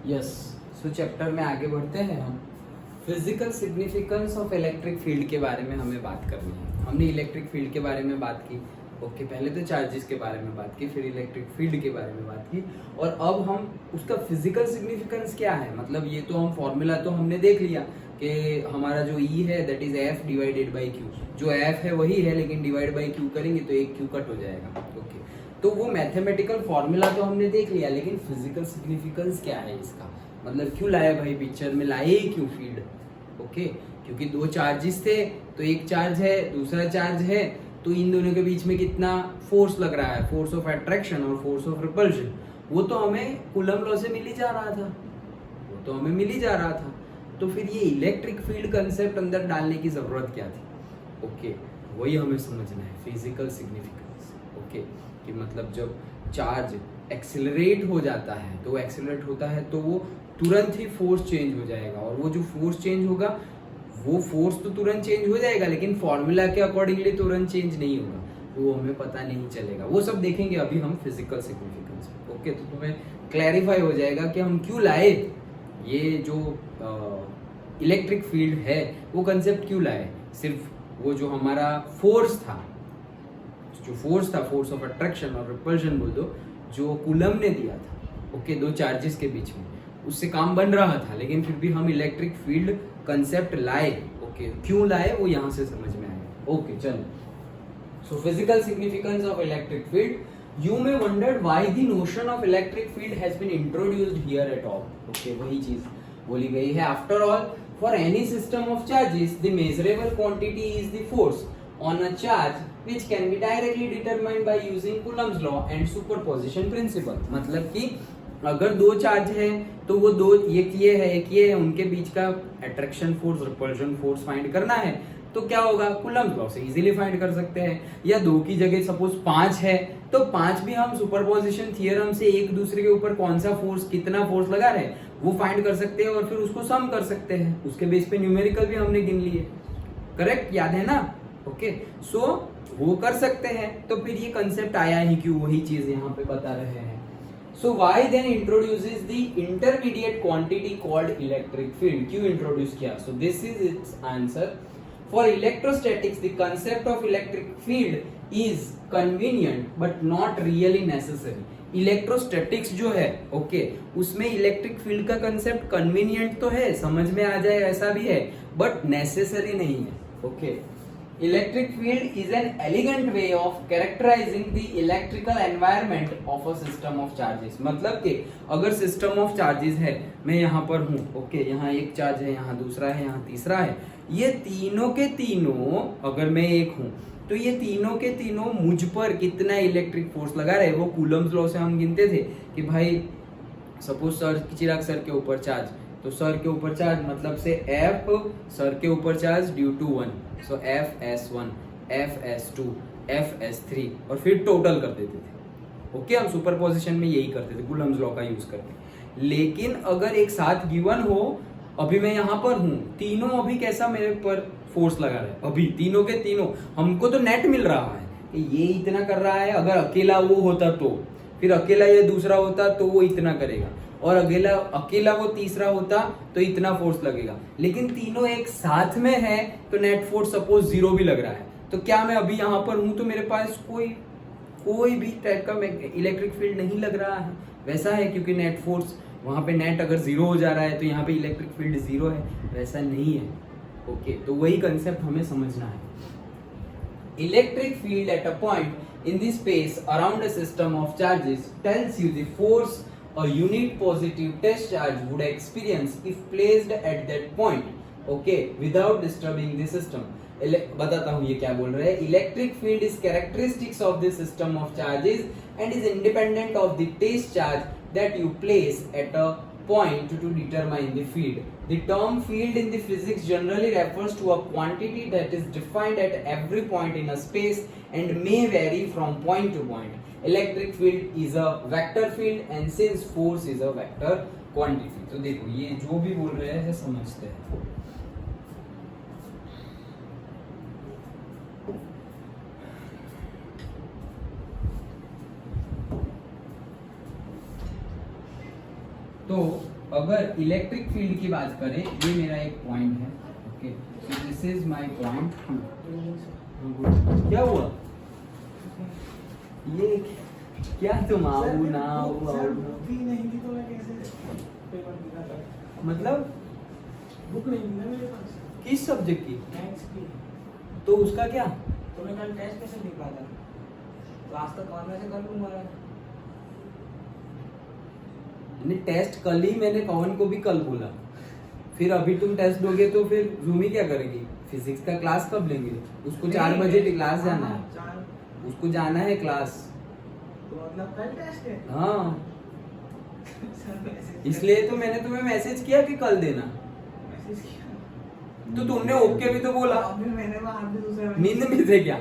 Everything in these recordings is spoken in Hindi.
यस, सो चैप्टर में आगे बढ़ते हैं हम। Physical significance of electric field के बारे में हमें बात करनी है। हमने इलेक्ट्रिक फील्ड के बारे में बात की, ओके पहले तो चार्जेस के बारे में बात की, फिर इलेक्ट्रिक फील्ड के बारे में बात की, और अब हम उसका फिजिकल सिग्निफिकेंस क्या है। मतलब ये तो हम फॉर्मूला तो हमने देख लिया कि हमारा जो ई है that is F divided by Q. जो एफ है वही है, लेकिन डिवाइड बाई क्यू करेंगे तो एक क्यू कट हो जाएगा। ओके, तो वो मैथमेटिकल फॉर्मूला तो हमने देख लिया, लेकिन फिजिकल सिग्निफिकेंस क्या है इसका। मतलब क्यों लाया भाई पिक्चर में, लाए ही क्यों फील्ड। ओके, क्योंकि दो चार्जेस थे, तो एक चार्ज है दूसरा चार्ज है, तो इन दोनों के बीच में कितना फोर्स लग रहा है, फोर्स ऑफ अट्रैक्शन और फोर्स ऑफ रिपल्शन, वो तो हमें कूलम लॉ से मिल ही जा रहा था, वो तो हमें मिल ही जा रहा था। तो फिर ये इलेक्ट्रिक फील्ड कंसेप्ट अंदर डालने की जरूरत क्या थी। ओके, वही हमें समझना है, फिजिकल सिग्निफिकेंस। ओके, कि मतलब जब चार्ज एक्सेलरेट हो जाता है, तो एक्सेलरेट होता है तो वो तुरंत ही फोर्स चेंज हो जाएगा, और वो जो फोर्स चेंज होगा वो फोर्स तो तुरंत चेंज हो जाएगा, लेकिन फॉर्मूला के अकॉर्डिंगली तुरंत चेंज नहीं होगा, वो हमें पता नहीं चलेगा। वो सब देखेंगे अभी हम फिजिकल सिग्निफिकेंस। ओके, तो तुम्हें क्लैरिफाई हो जाएगा कि हम क्यों लाए ये जो इलेक्ट्रिक फील्ड है, वो कंसेप्ट क्यों लाए। सिर्फ वो जो हमारा फोर्स था, फोर्स ऑफ अट्रैक्शन और रिपल्शन बोल दो, जो कूलम ने दिया था, ओके दो चार्जेस के बीच में, उससे काम बन रहा था, लेकिन फिर भी हम इलेक्ट्रिक फील्ड कंसेप्ट लाए। ओके, क्यों लाए वो यहाँ से समझ में आएगा। ओके चलो, so physical significance of electric field. You may wondered why the notion of electric field has been introduced here at all. Okay, वही चीज बोली गई है। After all, for any system of charges the measurable quantity is the force on a charge which can be directly determined by using Coulomb's law and superposition principle। मतलब कि अगर दो चार्ज है तो वो दो, एक ये है एक ये है, उनके बीच का attraction force repulsion force find करना है, तो क्या होगा, कूलम्स लॉ से इजीली फाइंड कर सकते हैं। या दो की जगह सपोज 5 है, तो 5 भी हम सुपरपोजिशन थियरम से एक दूसरे के ऊपर कौन सा फोर्स, कितना फोर्स लगा रहे हैं वो फाइंड कर सकते हैं, और फिर उसको सम कर सकते हैं। उसके बेस पे न्यूमेरिकल भी हमने गिन लिए, करेक्ट, याद है ना। ओके, सो वो कर सकते हैं, तो फिर ये कंसेप्ट आया ही क्यों, वही चीज यहाँ पे बता रहे हैं। So why then introduces the intermediate quantity called electric field. क्यों इंट्रोड्यूस किया, so this is its answer. For electrostatics the concept of electric field is convenient but not really necessary. Electrostatics जो है, ओके उसमें इलेक्ट्रिक फील्ड का कंसेप्ट कन्वीनियंट तो है, समझ में आ जाए ऐसा भी है, बट नेसेसरी नहीं है। Okay, electric field is an elegant way of characterizing the electrical environment of a system of charges। मतलब कि अगर सिस्टम ऑफ चार्जेस है, मैं यहाँ पर हूँ, ओके यहाँ एक चार्ज है, यहाँ दूसरा है, यहाँ तीसरा है, ये तीनों के तीनों, अगर मैं एक हूँ तो ये तीनों के तीनों मुझ पर कितना इलेक्ट्रिक फोर्स लगा रहे हैं। वो कूलम्स लॉ से हम गिनते थे कि भाई सपोज सर, चिराग सर के ऊपर चार्ज, तो सर के ऊपर चार्ज मतलब से F सर के ऊपर charge due to 1, so Fs1 Fs2 Fs3, और फिर टोटल कर देते थे। ओके, हम सुपरपोजिशन में यही करते थे, कूलम्स लॉ का यूज करके। लेकिन अगर एक साथ गिवन हो, अभी मैं यहाँ पर हूँ, तीनों अभी कैसा मेरे पर फोर्स लगा रहे हैं, अभी तीनों के तीनों, हमको तो नेट मिल रहा है कि ये इतना कर रहा है। अगर अकेला वो होता तो, फिर अकेला ये दूसरा होता तो वो इतना करेगा, और अकेला वो तीसरा होता तो इतना फोर्स लगेगा। लेकिन तीनों एक साथ में है तो नेट फोर्स सपोज 0 भी लग रहा है, तो क्या मैं अभी यहाँ पर हूं तो मेरे पास कोई भी टाइप का इलेक्ट्रिक फील्ड नहीं लग रहा है। वैसा है क्योंकि नेट फोर्स वहां पे, नेट अगर 0 हो जा रहा है तो यहाँ पे इलेक्ट्रिक फील्ड 0 है, वैसा नहीं है। ओके, तो वही कंसेप्ट हमें समझना है। Electric field at a point in the space around a system of charges tells you the force a unit positive test charge would experience if placed at that point, okay, without disturbing the system। बताता हूँ ये क्या बोल रहे हैं। Electric field is characteristics of the system of charges and is independent of the test charge that you place at a point to determine the field। The term field in the physics generally refers to a quantity that is defined at every point in a space and may vary from point to point। Electric field is a vector field and since force is a vector quantity। तो देखो ये जो भी बोल रहे हैं समझते हैं। तो अगर इलेक्ट्रिक फील्ड की बात करें, ये मेरा एक पॉइंट है, okay, so this is my point. क्या हुआ ये, क्या तुम आओ ना आओ नहीं थी तो मैं कैसे पेपर दिखाता? मतलब बुक नहीं थी ना मेरे पास, किस सब्जेक्ट की? मैथ्स की। तो उसका क्या? तो मैं कल टेस्ट कैसे लिख पाता? क्लास तो कॉल में से कर लूंगा। टेस्ट कल ही मैंने कौन को भी कल बोला, फिर अभी तुम टेस्ट दोगे तो फिर जूमी क्या करेगी? फिजिक्स का क्लास कब लेंगे? उसको 4 बजे क्लास जाना है, उसको जाना है क्लास। तो मतलब कल टेस्ट है? हाँ, इसलिए तो मैंने तुम्हें मैसेज किया कि कल देना। मैसेज किया तो तुमने ओके भी तो बोला। अभी मैंने वहां पे दूसरा नींद में थे क्या?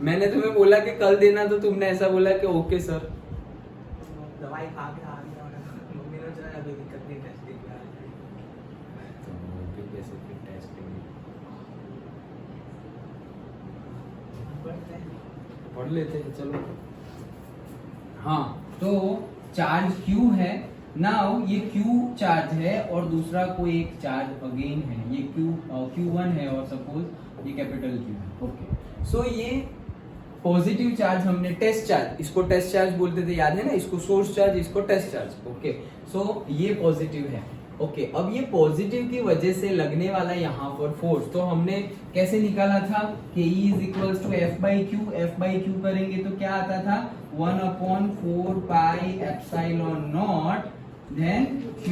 मैंने तुम्हें बोला कि कल देना, तो तुमने ऐसा बोला कि ओके सर। दवाई खा के आ गया और मम्मी ने चला अभी दिक्कत नहीं, टेस्ट देख रहा है। तो कैसे फिर टेस्ट करेंगे? पढ़ लेते हैं, चलो। हाँ, तो चार्ज Q है, नाउ ये Q चार्ज है और दूसरा कोई एक चार्ज अगेन है, ये Q1 है और सपोज ये कैपिटल Q है, ओके। सो ये पॉजिटिव चार्ज हमने टेस्ट चार्ज, इसको टेस्ट चार्ज बोलते थे, याद है ना? इसको सोर्स चार्ज, इसको टेस्ट चार्ज, ओके। सो ये पॉजिटिव है, ओके। अब ये पॉजिटिव की वजह से लगने वाला यहाँ पर फोर्स, तो हमने कैसे निकाला था कि E is equals to F by Q करेंगे तो क्या आता था? 1/4 pi epsilon naught then Q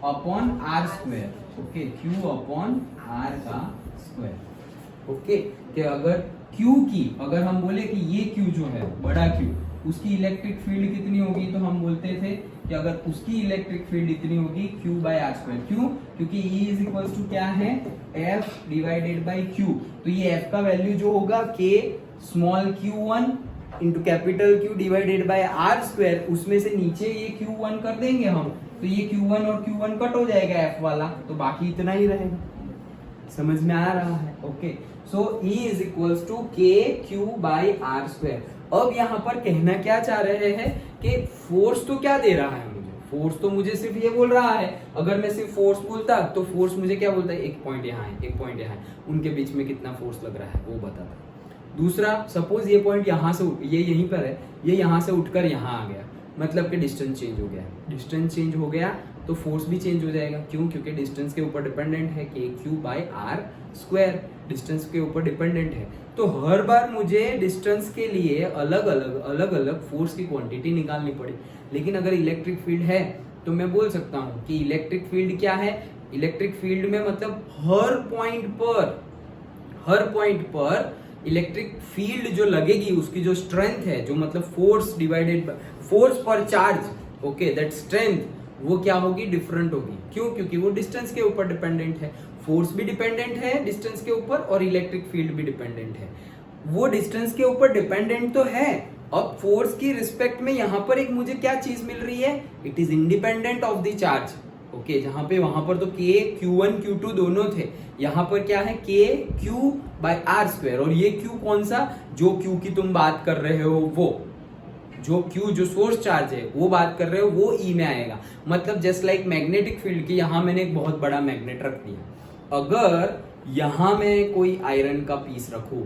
upon R square, okay, Q upon R का स्क्वायर, ओके। कि अगर Q की, अगर हम बोले कि ये Q जो है बड़ा Q, उसकी इलेक्ट्रिक फील्ड कितनी होगी, तो हम बोलते थे कि अगर उसकी इलेक्ट्रिक फील्ड इतनी होगी Q बाय R स्क्वायर। क्यों? क्योंकि E इज इक्वल्स टू क्या है? F divided by Q। तो ये F का वैल्यू जो होगा K small Q1 into capital Q divided by R square, उसमें से नीचे ये Q1 कर देंगे हम, तो ये Q1 और Q1 कट हो जाएगा F वाला, तो बाकी इतना ही रहेगा। समझ में आ रहा है? Okay. So E is equals to K Q by R square. अब यहाँ पर कहना क्या चाह रहे हैं कि फोर्स तो क्या दे रहा है मुझे? फोर्स तो मुझे सिर्फ ये बोल रहा है, अगर मैं सिर्फ फोर्स बोलता तो फोर्स मुझे क्या बोलता है? एक पॉइंट यहाँ है, एक पॉइंट यहाँ है, उनके बीच में कितना फोर्स लग रहा है वो बताता। दूसरा, सपोज ये पॉइंट यहाँ से, ये यहीं पर है, ये यहाँ से उठकर यहाँ आ गया, मतलब कि डिस्टेंस चेंज हो गया। डिस्टेंस चेंज हो गया तो फोर्स भी चेंज हो जाएगा। क्यों? क्योंकि डिस्टेंस के ऊपर डिपेंडेंट है कि Q by R square, distance के ऊपर डिपेंडेंट है। तो हर बार मुझे डिस्टेंस के लिए अलग अलग फोर्स की क्वांटिटी निकालनी पड़ी। लेकिन अगर इलेक्ट्रिक फील्ड है तो मैं बोल सकता हूँ कि इलेक्ट्रिक फील्ड क्या है? इलेक्ट्रिक फील्ड में मतलब हर पॉइंट पर इलेक्ट्रिक फील्ड जो लगेगी उसकी जो स्ट्रेंथ है, जो मतलब फोर्स डिवाइडेड बाय फोर्स पर चार्ज, ओके, दैट स्ट्रेंथ, वो क्या होगी? डिफरेंट होगी। क्यों? क्योंकि वो डिस्टेंस के ऊपर डिपेंडेंट है। फोर्स भी डिपेंडेंट है डिस्टेंस के ऊपर और इलेक्ट्रिक फील्ड भी डिपेंडेंट है। वो डिस्टेंस के ऊपर डिपेंडेंट तो है। अब फोर्स की रिस्पेक्ट में यहाँ पर एक मुझे क्या चीज मिल रही है? It is independent of the charge, okay. जहां पे वहां पर तो K Q1 Q2 दोनों थे, यहाँ पर क्या है? K Q by R square. और ये Q कौन सा? जो Q की तुम बात कर रहे हो, वो जो Q जो सोर्स चार्ज है वो बात कर रहे हो, वो E में आएगा। मतलब जस्ट लाइक मैग्नेटिक फील्ड की, यहाँ मैंने एक बहुत बड़ा मैग्नेट रख दिया, अगर यहाँ मैं कोई आयरन का पीस रखूं,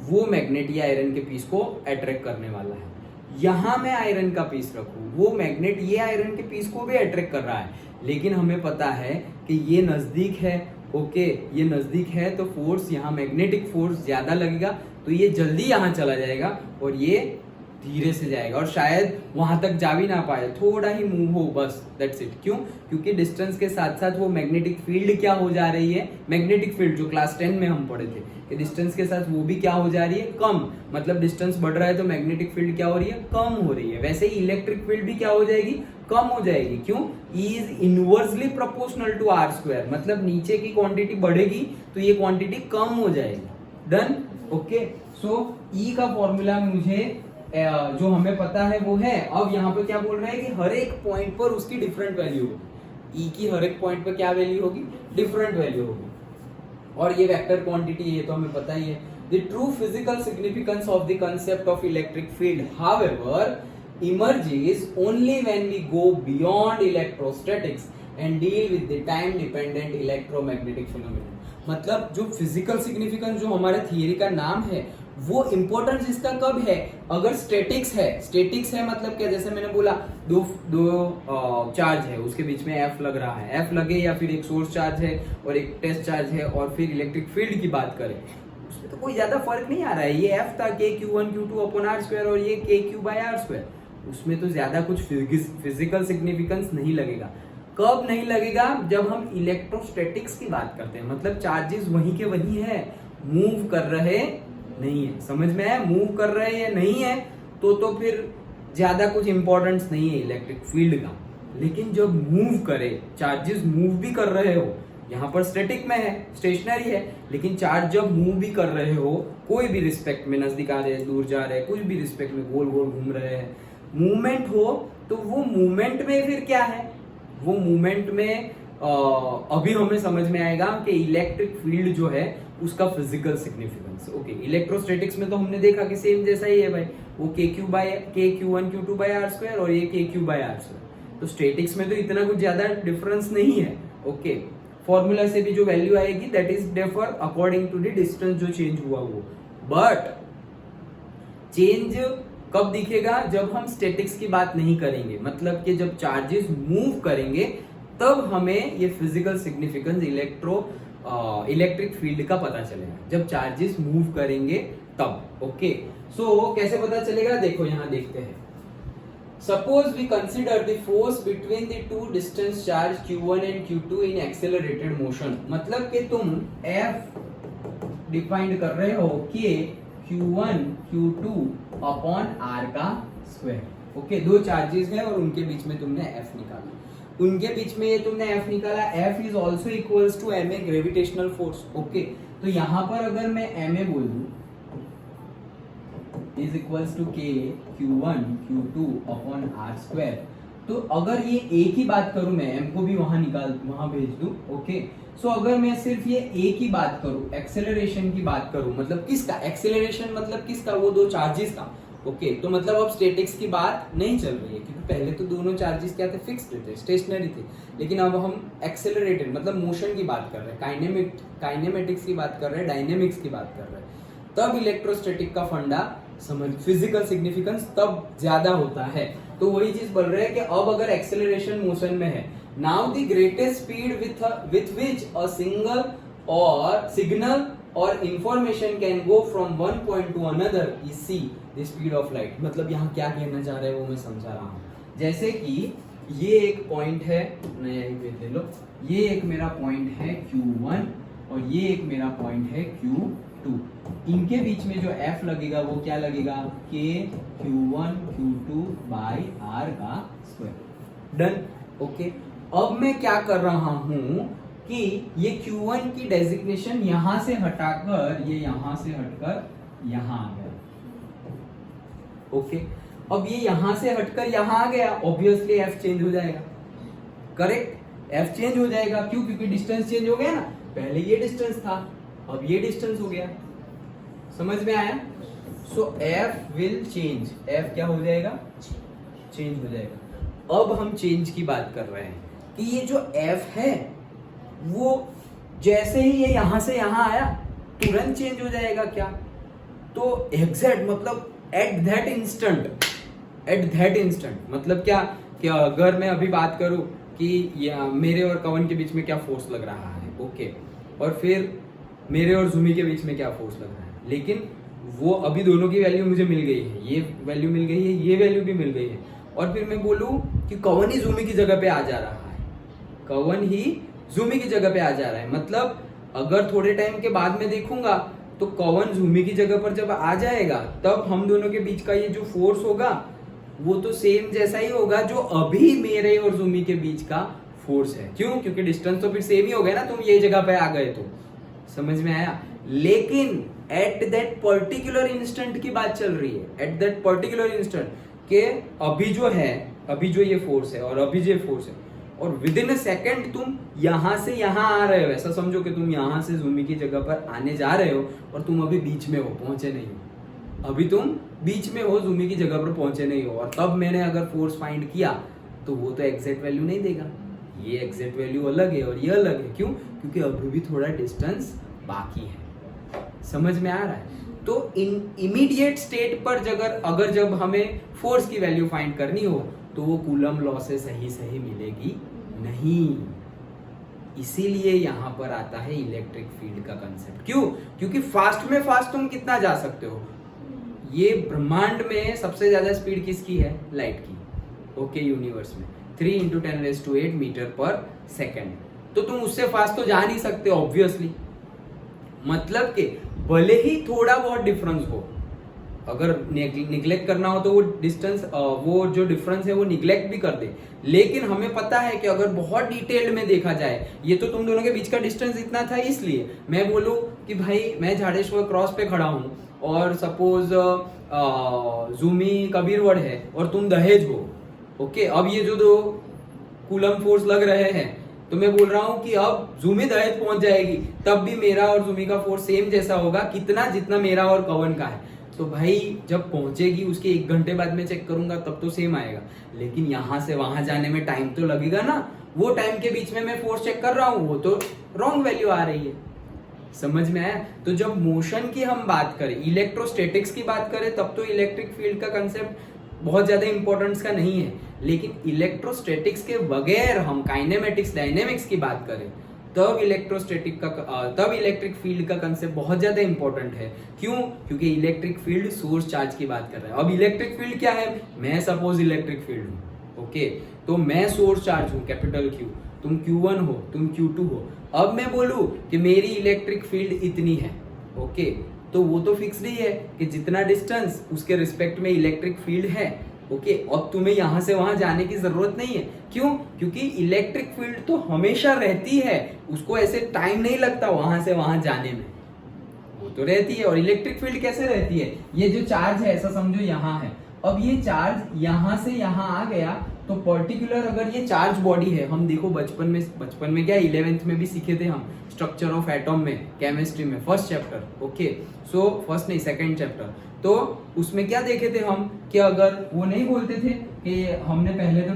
वो मैग्नेट या आयरन के पीस को अट्रैक्ट करने वाला है। यहाँ मैं आयरन का पीस रखूं, वो मैग्नेट ये आयरन के पीस को भी अट्रैक्ट कर रहा है। लेकिन हमें पता है कि ये नजदीक है, ओके, ये नजदीक है, तो फोर्स यहाँ मैग्नेटिक फोर्स ज्यादा लगेगा, तो ये जल्दी यहाँ चला जाएगा और ये धीरे से जाएगा और शायद वहां तक जा भी ना पाए, थोड़ा ही मूव हो, बस दैट्स इट। क्यों? क्योंकि डिस्टेंस के साथ साथ वो मैग्नेटिक फील्ड क्या हो जा रही है? मैग्नेटिक फील्ड जो क्लास 10 में हम पढ़े थे कि डिस्टेंस के साथ वो भी क्या हो जा रही है? कम। मतलब डिस्टेंस बढ़ रहा है तो मैग्नेटिक फील्ड क्या हो रही है? कम हो रही है। वैसे ही इलेक्ट्रिक फील्ड भी क्या हो जाएगी? कम हो जाएगी। क्यों? E is inversely proportional to R square. मतलब नीचे की क्वांटिटी बढ़ेगी तो ये क्वांटिटी कम हो जाएगी। डन? ओके। सो E का फॉर्मूला मुझे जो हमें पता है वो है। अब यहाँ पे क्या बोल रहे हैं कि हर एक पॉइंट पर उसकी डिफरेंट वैल्यू होगी। E की हर एक पॉइंट पर क्या वैल्यू होगी? डिफरेंट वैल्यू होगी। और ये वेक्टर क्वांटिटी, ये तो हमें पता ही है। The true physical significance of the concept of electric field, however, emerges only when we go beyond electrostatics and deal with the time dependent electromagnetic phenomenon. मतलब जो फिजिकल सिग्निफिकेंस जो हमारे थियरी का नाम है वो इंपॉर्टेंस इसका कब है, अगर स्टैटिक्स है मतलब क्या, जैसे मैंने बोला दो चार्ज है उसके बीच में एफ लग रहा है, एफ लगे या फिर एक सोर्स चार्ज है और एक टेस्ट चार्ज है और फिर इलेक्ट्रिक फील्ड की बात करें उसमें तो कोई ज्यादा फर्क नहीं आ रहा है, ये एफ था KQ1 Q2 upon are square और ये KQ बाय आर स्क्वायर, उसमें तो ज्यादा कुछ फिजिकल सिग्निफिकेंस नहीं लगेगा। कब नहीं लगेगा, जब हम इलेक्ट्रोस्टैटिक्स की बात करते हैं, मतलब चार्जेस वहीं के वहीं है, मूव कर रहे नहीं है, समझ में है, मूव कर रहे या नहीं है तो फिर ज्यादा कुछ इंपॉर्टेंस नहीं है इलेक्ट्रिक फील्ड का। लेकिन जब मूव करे, चार्जेस मूव भी कर रहे हो, यहाँ पर स्टैटिक में है, स्टेशनरी है, लेकिन चार्ज जब मूव भी कर रहे हो, कोई भी रिस्पेक्ट में, नजदीक आ रहे हैं, दूर जा रहे हैं, कुछ भी रिस्पेक्ट में गोल गोल घूम रहे हैं, मूवमेंट हो, तो वो मूवमेंट में फिर क्या है, वो मूवमेंट में अभी हमें समझ में आएगा कि इलेक्ट्रिक फील्ड जो है उसका फिजिकल सिग्निफिकेंस। ओके, इलेक्ट्रोस्टैटिक्स में तो हमने देखा कि सेम जैसा ही है भाई, वो KQ1 Q2 bye are square और ये KQ बाय आर स्क्वायर, तो स्टैटिक्स में तो इतना कुछ ज्यादा डिफरेंस नहीं है। ओके, फॉर्मूला से भी जो वैल्यू आएगी that is differ according to the distance जो चेंज हुआ वो, बट चेंज कब दिखेगा, जब हम स्टैटिक्स की बात नहीं करेंगे, मतलब कि जब चार्जेस मूव करेंगे तब हमें ये फिजिकल सिग्निफिकेंस इलेक्ट्रिक फील्ड का पता चलेगा, जब चार्जेस मूव करेंगे तब। ओके, सो कैसे पता चलेगा, देखो यहां देखते हैं। Suppose we consider the force between the two distance charge Q1 and Q2 in accelerated motion, मतलब कि तुम F डिफाइन कर रहे हो कि Q1 Q2 अपॉन R का स्क्वायर। ओके, दो चार्जेस हैं और उनके बीच में तुमने F निकाला, उनके बीच में ये तुमने F निकाला, F is also equals to ma gravitational force. Okay, तो यहां पर अगर मैं ma बोल दूं is equals to K Q1 Q2 upon R square, तो अगर ये A की बात करूं, मैं M को भी वहां भेज दूं। ओके, सो अगर मैं सिर्फ ये A की बात करूं, एक्सेलरेशन की बात करूं, मतलब किसका एक्सेलरेशन, मतलब किसका, वो दो चार्जेस का। ओके, तो मतलब अब स्टैटिक्स की बात नहीं चल रही है, क्योंकि पहले तो दोनों चार्जेस क्या थे, फिक्स्ड थे, स्टेशनरी थे, लेकिन अब हम एक्सेलरेटेड मतलब मोशन की बात कर रहे हैं, काइनेमेटिक्स की बात कर रहे हैं, डायनेमिक्स की बात कर रहे हैं, तब इलेक्ट्रोस्टैटिक का फंडा समझ, फिजिकल सिग्निफिकेंस तब ज्यादा होता है। तो वही चीज बोल रहे हैं कि अब अगर एक्सेलरेशन मोशन में है, now the greatest speed with which a single और सिग्नल और information can go from one point two another is see the speed of light. मतलब यहाँ क्या कहना चाह रहे हैं वो मैं समझा रहा हूँ, जैसे कि ये एक पॉइंट है, नया ही पेज ले लो, ये एक मेरा पॉइंट है Q1 और ये एक मेरा पॉइंट है Q2, इनके बीच में जो F लगेगा वो क्या लगेगा, K Q1 Q2 by R का स्क्वायर। डन। ओके, अब मैं क्या कर रहा हूं कि ये Q1 की डेजिग्नेशन यहां से हटाकर, ये यहां से हटकर यहां आ गया। ओके, अब ये यहां से हटकर यहां आ गया, ऑब्वियसली F चेंज हो जाएगा, करेक्ट, F चेंज हो जाएगा, क्यों, क्योंकि डिस्टेंस चेंज हो गया ना, पहले ये डिस्टेंस था अब ये डिस्टेंस हो गया, समझ में आया। सो F विल चेंज, F क्या हो जाएगा, चेंज हो जाएगा। अब हम चेंज की बात कर रहे हैं कि ये जो F है वो जैसे ही ये यहां से यहां आया तुरंत चेंज हो जाएगा क्या, तो एग्जैक्ट मतलब एट दैट इंस्टेंट मतलब क्या, कि अगर मैं अभी बात करूं कि मेरे और कवन के बीच में क्या फोर्स लग रहा है, ओके, और फिर मेरे और जूमी के बीच में क्या फोर्स लग रहा है, लेकिन वो अभी दोनों की वैल्यू मुझे मिल गई है, ये वैल्यू मिल गई है, ये वैल्यू भी मिल गई है, और फिर मैं बोलूं कि कवन ही जूमी की जगह पे आ जा रहा है, कवन ही जूमी की जगह पे आ जा रहा है, मतलब अगर थोड़े टाइम के बाद में देखूंगा तो कवन जूमी की जगह पर जब आ जाएगा तब हम दोनों के बीच का ये जो फोर्स होगा वो तो सेम जैसा ही होगा जो अभी मेरे और जूमी के बीच का फोर्स है। क्यों, क्योंकि डिस्टेंस तो फिर सेम ही हो गया ना, तुम ये जगह पे आ गए तो, समझ में आया। लेकिन एट दैट पर्टिकुलर इंस्टेंट की बात चल रही है, एट दैट पर्टिकुलर इंस्टेंट के अभी जो है, अभी जो ये फोर्स है और अभी जो ये फोर्स है, और विद इन अ सेकेंड तुम यहां से यहां आ रहे हो, ऐसा समझो कि तुम यहां से जूमी की जगह पर आने जा रहे हो और तुम अभी बीच में हो, पहुंचे नहीं हो, अभी तुम बीच में हो, जूमी की जगह पर पहुंचे नहीं हो, और तब मैंने अगर फोर्स फाइंड किया तो वो तो एग्जैक्ट वैल्यू नहीं देगा। ये एग्जैक्ट वैल्यू अलग है और ये अलग है। क्यों? क्योंकि अभी भी थोड़ा डिस्टेंस बाकी है। समझ में आ रहा है? तो इन इमीडिएट स्टेट पर जब हमें फोर्स की वैल्यू फाइंड करनी हो तो वो कूलम लॉ से सही मिलेगी नहीं। इसीलिए यहां पर आता है इलेक्ट्रिक फील्ड का कंसेप्ट। क्यों? क्योंकि फास्ट में फास्ट तुम कितना जा सकते हो? ये ब्रह्मांड में सबसे ज्यादा स्पीड किसकी है? लाइट की। ओके, यूनिवर्स में 3 × 10⁸ मीटर पर सेकेंड। तो तुम उससे फास्ट तो जा नहीं सकते ऑब्वियसली। मतलब कि भले ही थोड़ा बहुत डिफरेंस हो, अगर निग्लेक्ट करना हो तो वो डिस्टेंस, वो जो डिफरेंस है वो निग्लेक्ट भी कर दे, लेकिन हमें पता है कि अगर बहुत डिटेल्ड में देखा जाए, ये तो तुम दोनों के बीच का डिस्टेंस इतना था, इसलिए मैं बोलूं कि भाई मैं झाड़ेश्वर क्रॉस पे खड़ा हूं और सपोज जूमी कबीरवड है और तुम दहेज हो। ओके, अब ये जो दो कूलम फोर्स लग रहे हैं, तो मैं बोल रहा हूं कि अब जूमी दहेज पहुंच जाएगी, तब भी मेरा और जूमी का फोर्स सेम जैसा होगा, कितना? जितना मेरा और कवन का है। तो भाई जब पहुंचेगी उसके 1 घंटे बाद में चेक करूंगा तब तो सेम आएगा, लेकिन यहां से वहां जाने में टाइम तो लगेगा ना। वो टाइम के बीच में मैं फोर्स चेक कर रहा हूं, वो तो रॉन्ग वैल्यू आ रही है। समझ में आया? तो जब मोशन की हम बात करें, इलेक्ट्रोस्टैटिक्स की बात करें, तब तो इलेक्ट्रिक फील्ड का कंसेप्ट बहुत ज्यादा इंपॉर्टेंस का नहीं है, लेकिन इलेक्ट्रोस्टैटिक्स के बगैर हम काइनेमेटिक्स, डायनेमिक्स की बात करें तब इलेक्ट्रिक फील्ड का कंसेप्ट बहुत ज्यादा इंपॉर्टेंट है। क्यों? क्योंकि इलेक्ट्रिक फील्ड सोर्स चार्ज की बात कर रहा है। अब इलेक्ट्रिक फील्ड क्या है? मैं सपोज इलेक्ट्रिक फील्ड हूं, ओके, तो मैं सोर्स चार्ज हूं कैपिटल Q, तुम Q1 हो, तुम Q2 हो। अब मैं बोलूं कि मेरी इलेक्ट्रिक फील्ड इतनी है, ओके, तो वो तो फिक्स्ड ही है कि जितना डिस्टेंस उसके रिस्पेक्ट में इलेक्ट्रिक फील्ड है। ओके, अब तुम्हें यहां से वहां जाने की जरूरत नहीं है। क्यों? क्योंकि इलेक्ट्रिक फील्ड तो हमेशा रहती है, उसको ऐसे टाइम नहीं लगता वहां से वहां जाने में, वो तो रहती है। और इलेक्ट्रिक फील्ड कैसे रहती है? ये जो चार्ज है ऐसा समझो यहाँ है, अब ये चार्ज यहां से यहां आ गया, तो पर्टिकुलर अगर ये चार्ज बॉडी है, हम देखो बचपन में क्या 11th में भी सीखे थे हम, स्ट्रक्चर ऑफ एटॉम में, केमिस्ट्री में, first chapter. Okay, so first नहीं, सेकंड चैप्टर। तो उसमें क्या देखे थे हम कि अगर वो नहीं बोलते थे कि हमने पहले तो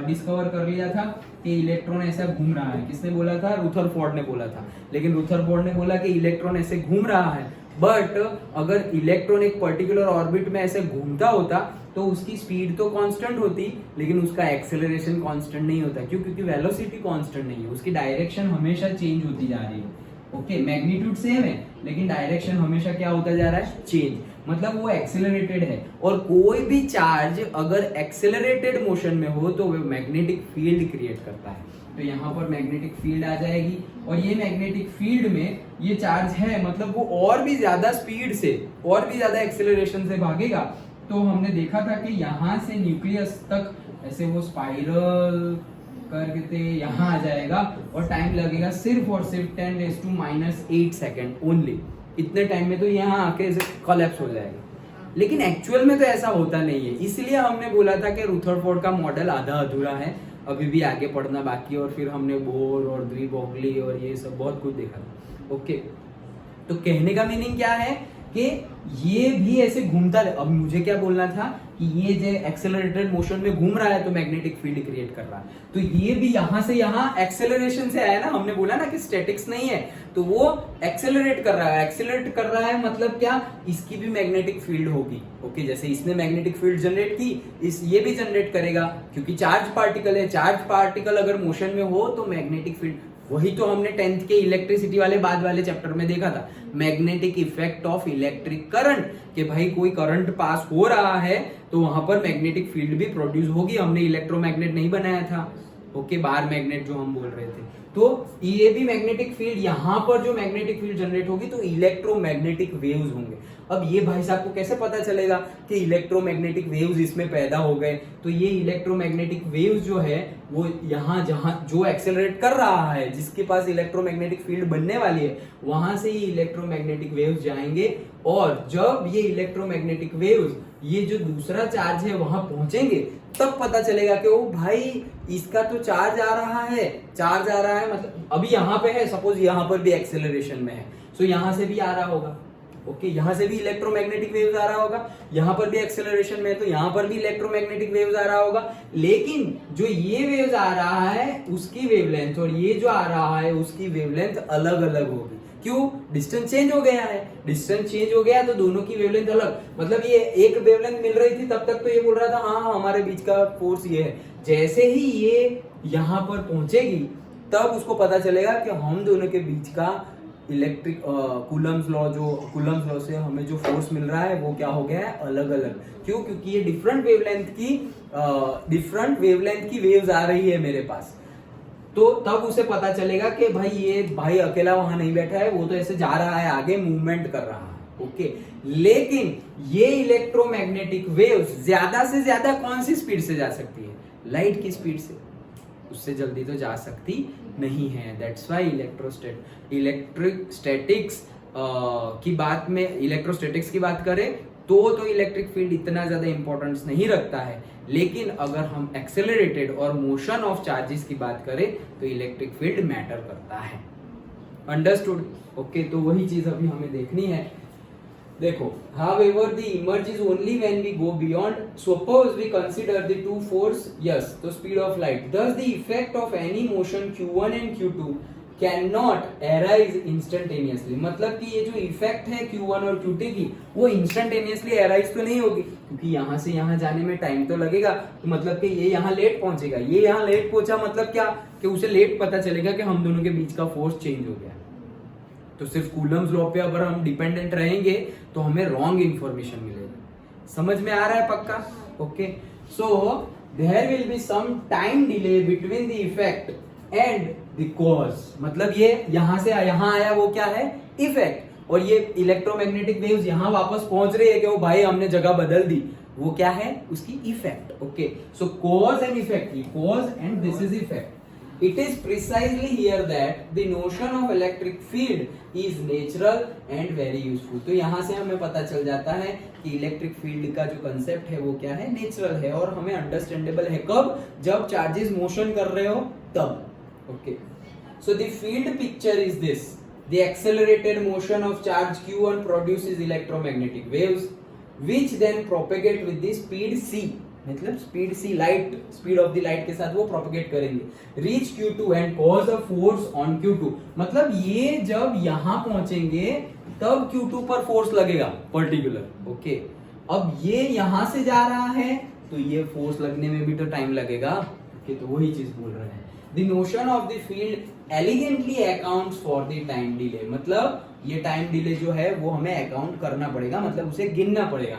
डिस्कवर कर लिया था कि इलेक्ट्रॉन ऐसा घूम रहा है। किसने बोला था? रुथरफोर्ड ने बोला था। लेकिन रुथरफोर्ड ने बोला कि इलेक्ट्रॉन ऐसे घूम रहा है, बट अगर इलेक्ट्रॉन एक पर्टिकुलर ऑर्बिट में ऐसे घूमता होता तो उसकी स्पीड तो कांस्टेंट होती, लेकिन उसका एक्सेलरेशन कांस्टेंट नहीं होता। क्यों? क्योंकि वेलोसिटी कांस्टेंट नहीं है, उसकी डायरेक्शन हमेशा चेंज होती जा रही है। ओके, मैग्नीट्यूड सेम है लेकिन डायरेक्शन हमेशा क्या होता जा रहा है? चेंज। मतलब वो एक्सेलरेटेड है, और कोई भी चार्ज अगर एक्सेलरेटेड मोशन में हो तो वो मैग्नेटिक फील्ड क्रिएट करता है। तो यहाँ पर मैग्नेटिक फील्ड आ जाएगी, और ये मैग्नेटिक फील्ड में ये चार्ज है, मतलब वो और भी ज्यादा स्पीड से, और भी ज्यादा एक्सेलरेशन से भागेगा। तो हमने देखा था कि यहाँ से न्यूक्लियस तक ऐसे वो स्पाइरल करके यहाँ आ जाएगा, और टाइम लगेगा सिर्फ और सिर्फ 10⁻⁻8 सेकेंड ओनली। इतने टाइम में तो यहाँ आके कोलैप्स हो जाएगा, लेकिन एक्चुअल में तो ऐसा होता नहीं है। इसलिए हमने बोला था कि रुथरफोर्ड का मॉडल आधा अधूरा है, अभी भी आगे पढ़ना बाकी है, और फिर हमने बोर और द्वी ब्रोगली और ये सब बहुत कुछ देखा था। ओके, तो कहने का मीनिंग क्या है कि ये भी ऐसे घूमता रहे। अब मुझे क्या बोलना था कि ये जो एक्सेलरेटेड मोशन में घूम रहा है तो मैग्नेटिक फील्ड क्रिएट कर रहा है, तो ये भी यहां से यहां एक्सेलरेशन से आया ना। हमने बोला ना कि स्टैटिक्स नहीं है, तो वो एक्सेलरेट कर रहा है। एक्सेलरेट कर रहा है मतलब क्या? इसकी भी मैग्नेटिक फील्ड होगी। ओके, जैसे इसने मैग्नेटिक फील्ड जनरेट की, ये भी जनरेट करेगा, क्योंकि चार्ज पार्टिकल है। चार्ज पार्टिकल अगर मोशन में हो तो मैग्नेटिक फील्ड, वही तो हमने 10th के इलेक्ट्रिसिटी वाले बाद वाले चैप्टर में देखा था, magnetic effect of electric current, कि भाई कोई करंट पास हो रहा है तो वहां पर मैग्नेटिक फील्ड भी प्रोड्यूस होगी। हमने इलेक्ट्रोमैग्नेट नहीं बनाया था, ओके, बार मैग्नेट जो हम बोल रहे थे। तो ये भी मैग्नेटिक फील्ड, यहाँ पर जो मैग्नेटिक फील्ड जनरेट होगी तो इलेक्ट्रोमैग्नेटिक वेव्स होंगे। अब ये भाई साहब को कैसे पता चलेगा कि इलेक्ट्रोमैग्नेटिक वेव्स इसमें पैदा हो गए? तो ये इलेक्ट्रोमैग्नेटिक वेव्स जो है वो यहाँ जहां जो एक्सेलरेट कर रहा है, जिसके पास इलेक्ट्रोमैग्नेटिक फील्ड बनने वाली है, वहां से ही इलेक्ट्रोमैग्नेटिक वेव्स जाएंगे, और जब ये इलेक्ट्रोमैग्नेटिक वेव्स ये जो दूसरा चार्ज है वहां पहुंचेंगे तब पता चलेगा कि ओ भाई इसका तो चार्ज आ रहा है, चार्ज आ रहा है, मतलब अभी यहाँ पे है, सपोज यहाँ पर भी एक्सेलरेशन में है, सो यहाँ से भी आ रहा होगा। ओके, यहाँ से भी इलेक्ट्रोमैग्नेटिक वेव्स आ रहा होगा, यहाँ पर भी एक्सेलरेशन में है तो यहाँ पर भी इलेक्ट्रोमैग्नेटिक वेव्स आ रहा होगा, लेकिन जो ये वेव्स आ रहा है उसकी वेवलेंथ और ये जो आ रहा है उसकी वेवलेंथ अलग अलग होगी। क्यों? डिस्टेंस चेंज हो गया है, डिस्टेंस चेंज हो गया तो दोनों की वेवलेंथ अलग, मतलब ये एक वेवलेंथ मिल रही थी तब तक तो ये बोल रहा था हाँ हमारे बीच का फोर्स ये है, जैसे ही ये यहाँ पर पहुंचेगी तब उसको पता चलेगा कि हम दोनों के बीच का इलेक्ट्रिक कूलम्स लॉ से हमें जो फोर्स मिल रहा है वो क्या हो गया है, अलग अलग। क्यों? क्योंकि ये डिफरेंट वेवलेंथ की वेव्स आ रही है मेरे पास, तो तब उसे पता चलेगा कि भाई ये भाई अकेला वहां नहीं बैठा है, वो तो ऐसे जा रहा है आगे, मूवमेंट कर रहा है। ओके, लेकिन ये इलेक्ट्रोमैग्नेटिक वेव्स ज्यादा से ज्यादा कौन सी स्पीड से जा सकती है? लाइट की स्पीड से, उससे जल्दी तो जा सकती नहीं है। दैट्स व्हाई इलेक्ट्रोस्टैटिक्स की बात करें तो इलेक्ट्रिक फील्ड इतना ज्यादा इंपॉर्टेंस नहीं रखता है, लेकिन अगर हम एक्सेलरेटेड और मोशन ऑफ चार्जेस की बात करें तो इलेक्ट्रिक फील्ड मैटर करता है। अंडरस्टूड? ओके, तो वही चीज अभी हमें देखनी है। देखो, however the emerge is only when we go beyond, suppose we consider the two force, yes, तो speed of light, thus the effect of any motion q1 and q2 cannot arise instantaneously, मतलब कि ये जो इफेक्ट है q1 और q2 की वो इंस्टेंटेनियसली अराइज तो नहीं होगी, क्योंकि यहाँ से यहाँ जाने में टाइम तो लगेगा, तो मतलब कि ये यहाँ लेट पहुंचेगा, ये यहाँ लेट पहुंचा, मतलब क्या कि उसे लेट पता चलेगा कि हम दोनों के बीच का फोर्स चेंज हो गया। तो सिर्फ कूलम्स लॉ पे अगर हम डिपेंडेंट रहेंगे तो हमें रॉन्ग इंफॉर्मेशन मिलेगी। समझ में आ रहा है पक्का? Okay, so there will be some time delay between the effect and the cause, मतलब ये यहां से यहां आया वो क्या है? इफेक्ट, और ये इलेक्ट्रोमैग्नेटिक वेव्स यहां वापस पहुंच रही है कि वो भाई हमने जगह बदल दी, वो क्या है? उसकी effect. Okay, show cause and effect, cause and this is effect. It is precisely here that the notion of electric field is natural and very useful. तो यहाँ से हमें पता चल जाता है कि इलेक्ट्रिक फील्ड का जो कंसेप्ट है वो क्या है? नेचुरल है, और हमें अंडरस्टैंडेबल है कब? जब चार्जेस मोशन कर रहे हो तब। Okay, so the field picture is this, the accelerated motion of charge q1 produces electromagnetic waves which then propagate with the speed c, मतलब speed c, light speed of the light के साथ वो प्रोपेगेट करेंगे, reach Q2 and cause a force on Q2, मतलब ये जब यहां पहुंचेंगे तब Q2 पर फोर्स लगेगा पर्टिकुलर। ओके, अब ये यहां से जा रहा है तो ये फोर्स लगने में भी तो टाइम लगेगा। ओके, तो वही चीज बोल रहे हैं, the notion of the field elegantly accounts for the time delay, मतलब ये टाइम डिले जो है वो हमें अकाउंट करना पड़ेगा, मतलब उसे गिनना पड़ेगा।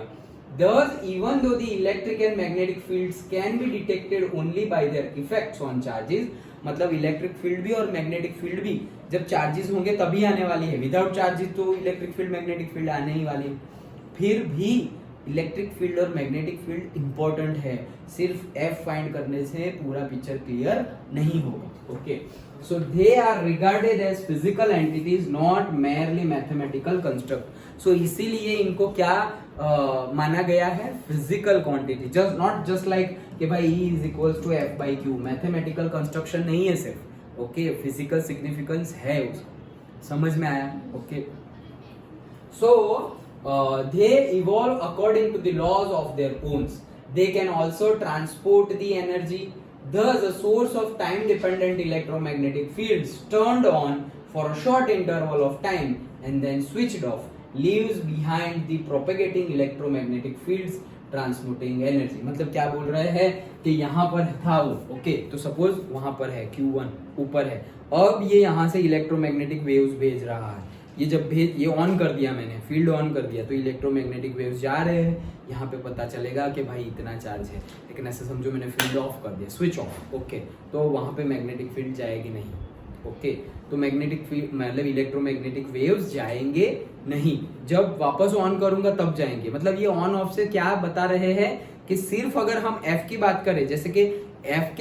Thus, even though the electric and magnetic fields can be detected only by their effects on charges, मतलब इलेक्ट्रिक फील्ड भी और मैग्नेटिक फील्ड भी जब चार्जेस होंगे तभी आने वाली है, विदाउट चार्जेस तो इलेक्ट्रिक फील्ड मैग्नेटिक फील्ड आने ही वाली है। फिर भी इलेक्ट्रिक फील्ड और मैग्नेटिक फील्ड इंपॉर्टेंट है, सिर्फ एफ फाइंड करने से पूरा पिक्चर क्लियर नहीं होगा। Okay, so they are regarded as physical entities, not merely mathematical construct. So इसीलिए इनको क्या माना गया है? Physical quantity, just not just like कि भाई E is equals to F by Q, mathematical construction नहीं है सिर्फ। ओके, फिजिकल सिग्निफिकेंस है उसका। समझ में आया? Okay, so they evolve according to the laws of their own. They can also transport the energy. Thus, a source of time-dependent electromagnetic fields turned on for a short interval of time and then switched off leaves behind the propagating electromagnetic fields transmitting energy. मतलब क्या बोल रहे हैं कि यहाँ पर था वो, ओके, तो सपोज वहां पर है Q1 ऊपर है, अब ये यहाँ से इलेक्ट्रोमैग्नेटिक वेव्स भेज रहा है, ये जब ये ऑन कर दिया मैंने, फील्ड ऑन कर दिया, तो इलेक्ट्रोमैग्नेटिक वेव्स जा रहे हैं, यहाँ पे पता चलेगा कि भाई इतना चार्ज है, लेकिन ऐसे समझो मैंने फील्ड ऑफ कर दिया, स्विच ऑफ। ओके, तो वहां पे मैग्नेटिक फील्ड जाएगी नहीं। ओके, तो मैग्नेटिक फील्ड मतलब इलेक्ट्रोमैग्नेटिक वेव्स जाएंगे नहीं, जब वापस ऑन करूंगा तब जाएंगे। मतलब ये ऑन ऑफ से क्या बता रहे हैं कि सिर्फ अगर हम F की बात करें, जैसे कि F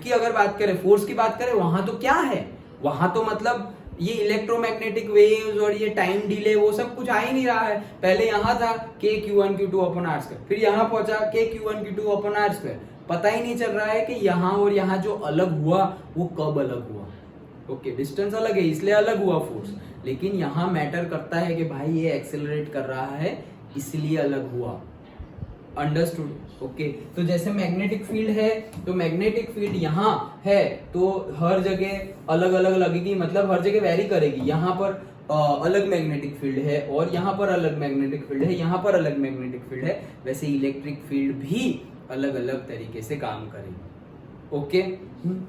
की अगर बात करें, फोर्स की बात करें, वहां तो क्या है? वहां तो मतलब ये इलेक्ट्रोमैग्नेटिक वेव्स और ये टाइम डिले वो सब कुछ आ ही नहीं रहा है। पहले यहाँ था K-Q1 Q2 upon R square, फिर यहाँ पहुंचा K-Q1 Q2 upon R square, पता ही नहीं चल रहा है कि यहाँ और यहाँ जो अलग हुआ वो कब अलग हुआ। ओके, डिस्टेंस अलग है इसलिए अलग हुआ फोर्स, लेकिन यहाँ मैटर करता है कि भाई ये एक्सेलरेट कर रहा है इसलिए अलग हुआ। अंडरस्टूड? ओके, तो जैसे मैग्नेटिक फील्ड है तो मैग्नेटिक फील्ड यहाँ है तो हर जगह अलग अलग लगेगी, मतलब हर जगह वेरी करेगी। यहाँ पर अलग मैग्नेटिक फील्ड है और यहाँ पर अलग मैग्नेटिक फील्ड है, यहाँ पर अलग मैग्नेटिक फील्ड है, वैसे इलेक्ट्रिक फील्ड भी अलग अलग तरीके से काम करेगी। Okay,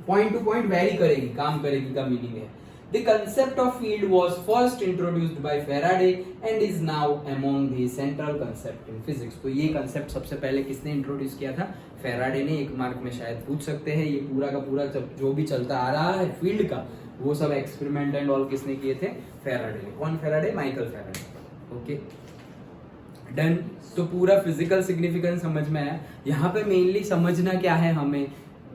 point two point very करेगी, काम करेगी का मीनिंग है। The concept of field was first introduced by Faraday and is now among the central concept in physics। तो ये concept सबसे पहले किसने इंट्रोड्यूस किया था? फेराडे ने। एक मार्क में शायद पूछ सकते हैं, ये पूरा का पूरा जो भी चलता आ रहा है फील्ड का वो सब एक्सपेरिमेंट एंड ऑल किसने किए थे? फेराडे ने। कौन Faraday? Michael Faraday. Okay done. तो पूरा फिजिकल सिग्निफिकेंस समझ में आया। यहाँ पे मेनली समझना क्या है हमें,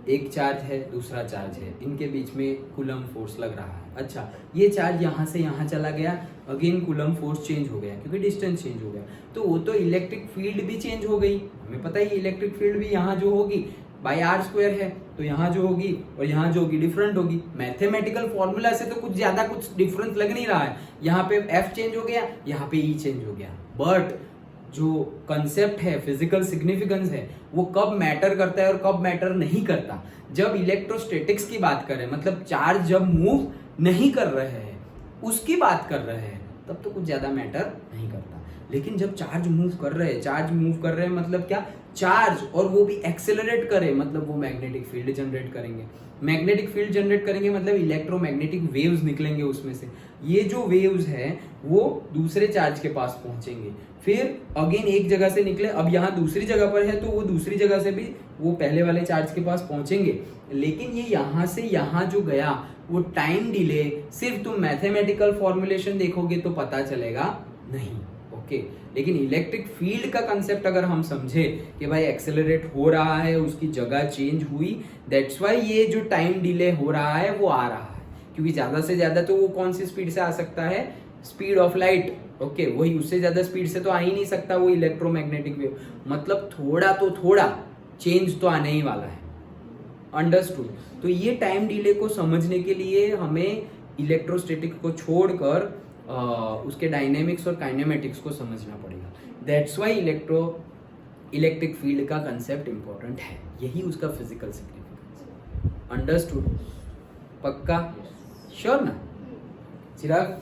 एक चार्ज है दूसरा चार्ज है, इनके बीच में कूलम फोर्स लग रहा है। अच्छा, ये चार्ज यहाँ से यहाँ चला गया, अगेन कूलम फोर्स चेंज हो गया क्योंकि डिस्टेंस चेंज हो गया, तो वो तो इलेक्ट्रिक फील्ड भी चेंज हो गई। हमें पता ही इलेक्ट्रिक फील्ड भी यहाँ जो होगी बाई आर स्क्वायर है, तो यहाँ जो होगी और यहाँ जो होगी डिफरेंट होगी। मैथमेटिकल फॉर्मूला से तो कुछ ज्यादा कुछ डिफरेंस लग नहीं रहा है, यहाँ पे एफ चेंज हो गया, यहाँ पे ई चेंज हो गया। बट जो कंसेप्ट है फिजिकल सिग्निफिकेंस है वो कब मैटर करता है और कब मैटर नहीं करता। जब इलेक्ट्रोस्टैटिक्स की बात करें, मतलब चार्ज जब मूव नहीं कर रहे हैं उसकी बात कर रहे हैं, तब तो कुछ ज्यादा मैटर नहीं करता। लेकिन जब चार्ज मूव कर रहे हैं मतलब क्या? चार्ज, और वो भी एक्सेलरेट करे, मतलब वो मैग्नेटिक फील्ड जनरेट करेंगे। मैग्नेटिक फील्ड जनरेट करेंगे मतलब इलेक्ट्रोमैग्नेटिक वेव्स निकलेंगे उसमें से। ये जो वेव्स हैं वो दूसरे चार्ज के पास पहुंचेंगे, फिर अगेन एक जगह से निकले, अब यहाँ दूसरी जगह पर है तो वो दूसरी जगह से भी वो पहले वाले चार्ज के पास पहुंचेंगे। लेकिन ये यहाँ से यहाँ जो गया वो टाइम डिले सिर्फ तुम मैथमेटिकल फॉर्मुलेशन देखोगे तो पता चलेगा नहीं। ओके, लेकिन इलेक्ट्रिक फील्ड का कंसेप्ट अगर हम समझे कि भाई एक्सेलरेट हो रहा है, उसकी जगह चेंज हुई, दैट्स वाई ये जो टाइम डिले हो रहा है वो आ रहा है, क्योंकि ज्यादा से ज्यादा तो वो कौन सी स्पीड से आ सकता है? Speed of light. ओके, वही, उससे ज्यादा स्पीड से तो आ ही नहीं सकता वो इलेक्ट्रोमैग्नेटिक वेव, मतलब थोड़ा चेंज तो आने ही वाला है। अंडरस्टूड? तो ये टाइम डिले को समझने के लिए हमें इलेक्ट्रोस्टैटिक को छोड़कर उसके डायनेमिक्स और काइनेमेटिक्स को समझना पड़ेगा। दैट्स वाई इलेक्ट्रिक फील्ड का कंसेप्ट इंपॉर्टेंट है, यही उसका फिजिकल सिग्निफिकेंस। अंडरस्टूड? पक्का? श्योर ना चिराग?